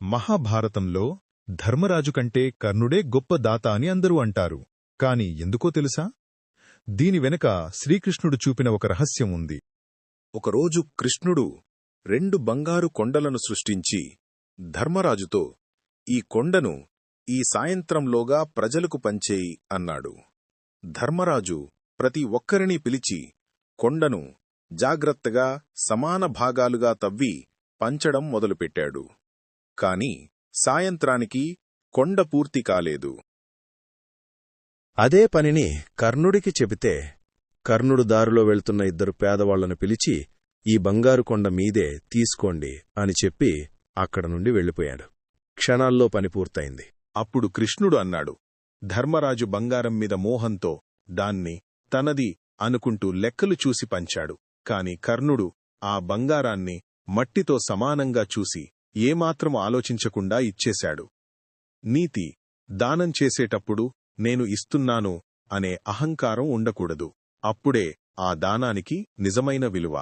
మహాభారతంలో ధర్మరాజు కంటే కర్ణుడే గొప్ప దాత అని అందరూ అంటారు. కాని ఎందుకో తెలుసా? దీని వెనక శ్రీకృష్ణుడు చూపిన ఒక రహస్యం ఉంది. ఒకరోజు కృష్ణుడు 2 బంగారు కొండలను సృష్టించి ధర్మరాజుతో, ఈ కొండను ఈ సాయంత్రంలోగా ప్రజలకు పంచేయి అన్నాడు. ధర్మరాజు ప్రతి ఒక్కరినీ పిలిచి కొండను జాగ్రత్తగా సమాన భాగాలుగా తవ్వి పంచడం మొదలుపెట్టాడు. కాని సాయంత్రానికి కొండ పూర్తి కాలేదు. అదే పనిని కర్ణుడికి చెబితే కర్ణుడు దారిలో వెళ్తున్న 2 పేదవాళ్లను పిలిచి, ఈ బంగారు కొండ మీదే తీసుకోండి అని చెప్పి అక్కడ నుండి వెళ్ళిపోయాడు. క్షణాల్లో పని పూర్తయింది. అప్పుడు కృష్ణుడు అన్నాడు, ధర్మరాజు బంగారం మీద మోహంతో దాన్ని తనది అనుకుంటూ లెక్కలు చూసి పంచాడు. కాని కర్ణుడు ఆ బంగారాన్ని మట్టితో సమానంగా చూసి ఏమాత్రం ఆలోచించకుండా ఇచ్చేశాడు. నీతి: దానం చేసేటప్పుడు నేను ఇస్తున్నాను అనే అహంకారం ఉండకూడదు. అప్పుడే ఆ దానానికి నిజమైన విలువ.